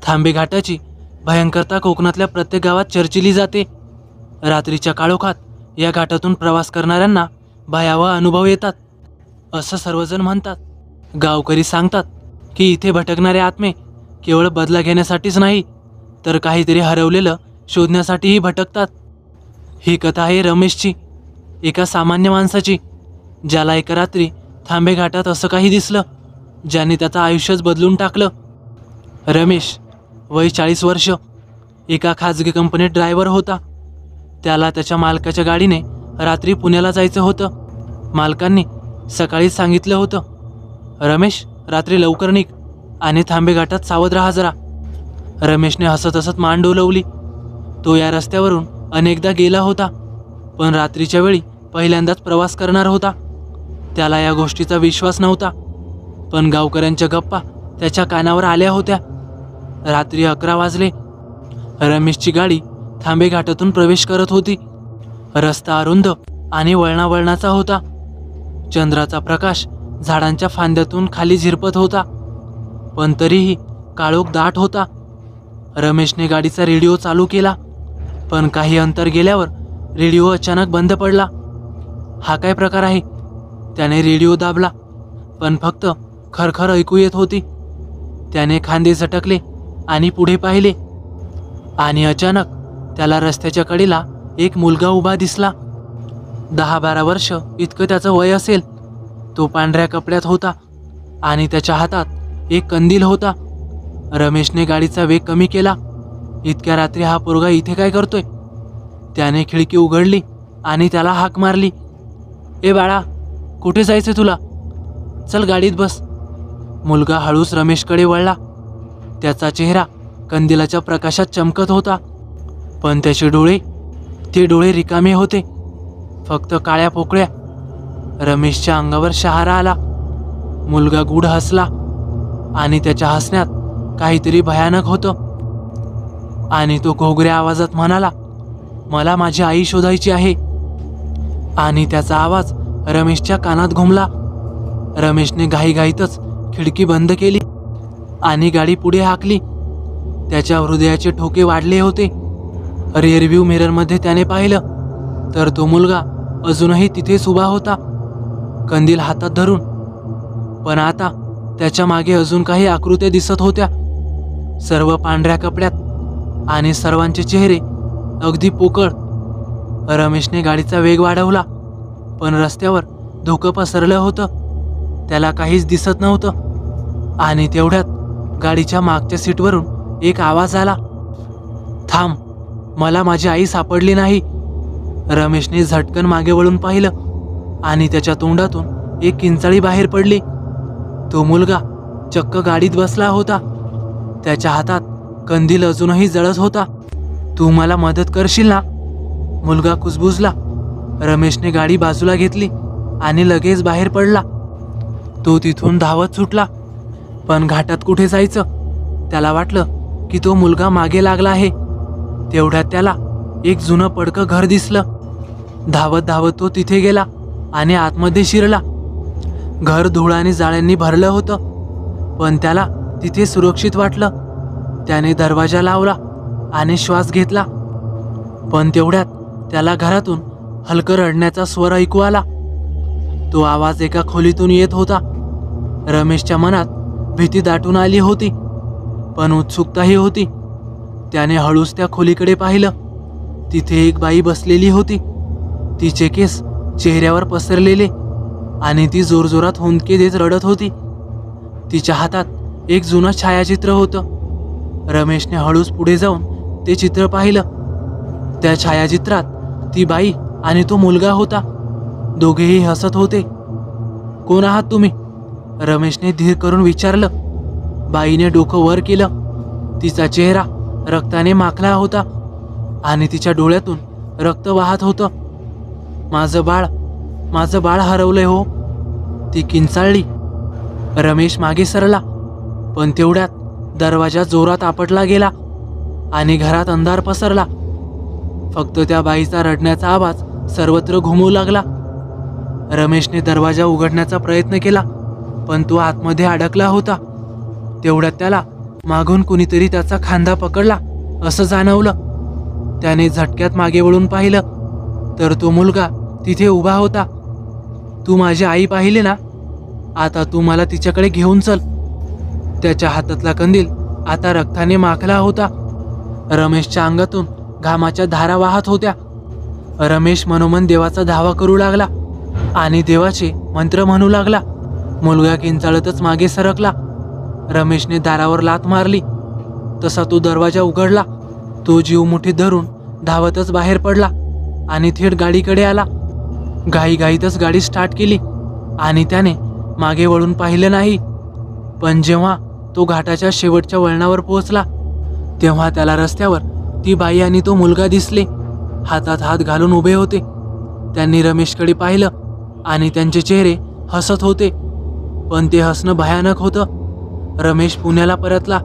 थांबे घाटाची भयंकरता कोकणातल्या प्रत्येक गावात चर्चिली जाते। रात्रीच्या काळोखात या घाटातून प्रवास करणाऱ्यांना भयावह अनुभव येतात असं सर्वजण म्हणतात। गावकरी सांगतात की इथे भटकणारे आत्मे केवळ बदला घेण्यासाठीच नाही तर काहीतरी हरवलेलं शोधण्यासाठीही भटकतात। ही कथा आहे रमेशची, एका सामान्य माणसाची, ज्याला एका रात्री थांबे घाटात असं काही दिसलं ज्याने त्याचं आयुष्यच बदलून टाकलं। रमेश, वय 40 वर्ष, एका खाजगी कंपनीत ड्रायव्हर होता। त्याला त्याच्या मालकाच्या गाडीने रात्री पुण्याला जायचं होतं। मालकांनी सकाळी सांगितलं होतं, रमेश रात्री लवकर निघ आणि थांबे घाटात सावध राहा जरा। रमेशने हसत हसत मान डोलवली। तो या रस्त्यावरून अनेकदा गेला होता, पण रात्रीच्या वेळी पहिल्यांदाच प्रवास करणार होता। त्याला या गोष्टीचा विश्वास नव्हता, पण गावकऱ्यांच्या गप्पा त्याच्या कानावर आल्या होत्या। रात्री 11 वाजले। रमेशची गाडी थांबे घाटातून प्रवेश करत होती। रस्ता अरुंद आणि वळणावळणाचा होता। चंद्राचा प्रकाश झाडांच्या फांद्यातून खाली झिरपत होता, पण तरीही काळोख दाट होता। रमेशने गाडीचा रेडिओ चालू केला, पण काही अंतर गेल्यावर रेडिओ अचानक बंद पडला। हा काय प्रकार आहे? त्याने रेडिओ दाबला, पण फक्त खरखर ऐकू येत होती। त्याने खांदे झटकले आणि पुढे पाहिले, आणि अचानक त्याला रस्त्याच्या कडेला एक मुलगा उभा दिसला। 10-12 वर्ष इतकं त्याचं वय असेल। तो पांढऱ्या कपड्यात होता आणि त्याच्या हातात एक कंदील होता। रमेशने गाडीचा वेग कमी केला। इतक्या रात्री हा पोरगा इथे काय करतोय? त्याने खिडकी उघडली आणि त्याला हाक मारली, ए बाळा, कुठे जायचं तुला? चल गाडीत बस। मुलगा हळूच रमेशकडे वळला। त्याचा चेहरा कंदिलाच्या प्रकाशात चमकत होता, पण त्याचे डोळे रिकामे होते, फक्त काळ्या पोकळ्या। रमेशच्या अंगावर शहारा आला। मुलगा गूढ हसला आणि त्याच्या हसण्यात काहीतरी भयानक होतं, आणि तो घोगऱ्या आवाजात म्हणाला, मला माझी आई शोधायची आहे। आणि त्याचा आवाज रमेशच्या कानात घुमला। रमेशने घाईघाईतच खिडकी बंद केली आणि गाडी पुढे हाकली। त्याच्या हृदयाचे ठोके वाढले होते। रिअरव्ह्यू मिररमध्ये त्याने पाहिलं तर तो मुलगा अजूनही तिथेच उभा होता, कंदील हातात धरून। पण आता त्याच्या मागे अजून काही आकृत्या दिसत होत्या, सर्व पांढऱ्या कपड्यात आणि सर्वांचे चेहरे अगदी पोकळ। रमेशने गाडीचा वेग वाढवला, पण रस्त्यावर धुकं पसरलं होतं, त्याला काहीच दिसत नव्हतं। आणि तेवढ्यात गाडीच्या मागच्या सीटवरून एक आवाज आला, थांब, मला माझी आई सापडली नाही। रमेशने झटकन मागे वळून पाहिलं आणि त्याच्या तोंडातून एक किंचाळी बाहेर पडली। तो मुलगा चक्क गाडीत बसला होता, त्याच्या हातात कंदील अजूनही जळत होता। तू मला मदत करशील ना? मुलगा कुजबुजला। रमेशने गाडी बाजूला घेतली आणि लगेच बाहेर पडला। तो तिथून धावत सुटला, पण घाटात कुठे जायचं? त्याला वाटलं की तो मुलगा मागे लागला आहे। तेवढ्यात त्याला एक जुनं पडकं घर दिसलं। धावत धावत तो तिथे गेला आणि आतमध्ये शिरला। घर धुळाने जाळ्यांनी भरलं होतं, पण त्याला तिथे सुरक्षित वाटलं। त्याने दरवाजा लावला आणि श्वास घेतला, पण तेवढ्यात त्याला घरातून हलकं रडण्याचा स्वर ऐकू आला। तो आवाज एका खोलीतून येत होता। रमेशच्या मनात भीती दाटून आली होती, पण उत्सुकताही होती। त्याने हळूच त्या खोलीकडे पाहिलं। तिथे एक बाई बसलेली होती, तिचे केस चेहऱ्यावर पसरलेले आणि ती जोरजोरात हुंदके देत रडत होती। तिच्या हातात एक जुनं छायाचित्र होतं। रमेशने हळूच पुढे जाऊन ते चित्र पाहिलं। त्या छायाचित्रात ती बाई आणि तो मुलगा होता, दोघेही हसत होते। कोण आहात तुम्ही? रमेशने धीर करून विचारलं। बाईने डोकं वर केलं। तिचा चेहरा रक्ताने माखला होता आणि तिच्या डोळ्यातून रक्त वाहत होतं। माझं बाळ हरवलंय हो, ती किंचाळली। रमेश मागे सरला, पण तेवढ्यात दरवाजा जोरात आपटला गेला आणि घरात अंधार पसरला। फक्त त्या बाईचा रडण्याचा आवाज सर्वत्र घुमू लागला। रमेशने दरवाजा उघडण्याचा प्रयत्न केला, पण तो आतमध्ये अडकला होता। तेवढ्यात त्याला मागून कुणीतरी त्याचा खांदा पकडला असं जाणवलं. त्याने झटक्यात मागे वळून पाहिलं तर तो मुलगा तिथे उभा होता. तू माझी आई पाहिली ना, आता तू मला तिच्याकडे घेऊन चल. त्याच्या हातातला कंदील आता रक्ताने माखला होता. रमेशच्या अंगातून घामाच्या धारा वाहत होत्या. रमेश मनोमन देवाचा धावा करू लागला आणि देवाचे मंत्र म्हणू लागला. मुलगा किंचाळतच मागे सरकला. रमेशने दारावर लाथ मारली तसा तो दरवाजा उघडला. तो जीव मुठीत धरून धावतच बाहेर पडला आणि थेट गाडीकडे आला. घाईघाईतच गाडी स्टार्ट केली आणि त्याने मागे वळून पाहिलं नाही. पण जेव्हा तो घाटाच्या शेवटच्या वळणावर पोहोचला तेव्हा त्याला रस्त्यावर ती बाई आणि तो मुलगा दिसले. हातात हात घालून उभे होते. त्यांनी रमेशकडे पाहिलं आणि त्यांचे चेहरे हसत होते, पण ते हसणं भयानक होतं. रमेश पुण्याला परतला,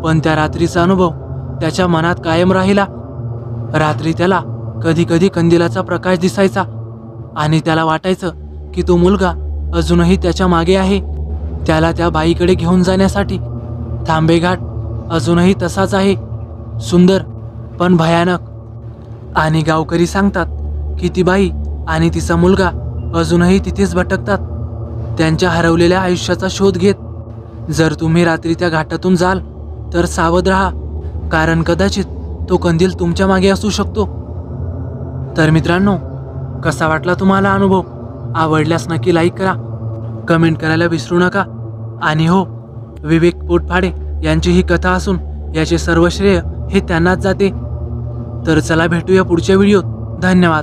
पण त्या रात्रीचा अनुभव त्याच्या मनात कायम राहिला. रात्री त्याला कधी कधी कंदिलाचा प्रकाश दिसायचा आणि त्याला वाटायचं की तो मुलगा अजूनही त्याच्या मागे आहे, त्याला त्या बाईकडे घेऊन जाण्यासाठी. थांबेघाट अजूनही तसाच आहे, सुंदर पण भयानक. आणि गावकरी सांगतात की ती बाई आणि तिचा मुलगा अजूनही तिथेच भटकतात, त्यांच्या हरवलेल्या आयुष्याचा शोध घेत. जर तुम्ही रात्री त्या घाटातून जाल तर सावध राहा, कारण कदाचित तो कंदील तुमच्या मागे असू शकतो. तर मित्रांनो, कसा वाटला तुम्हाला अनुभव? आवडल्यास नक्की लाईक करा, कमेंट करायला विसरू नका. आणि हो, विवेक पोटफाडे यांची ही कथा असून याचे सर्व श्रेय हे त्यांनाच जाते. तर चला भेटूया पुढच्या व्हिडिओत. धन्यवाद.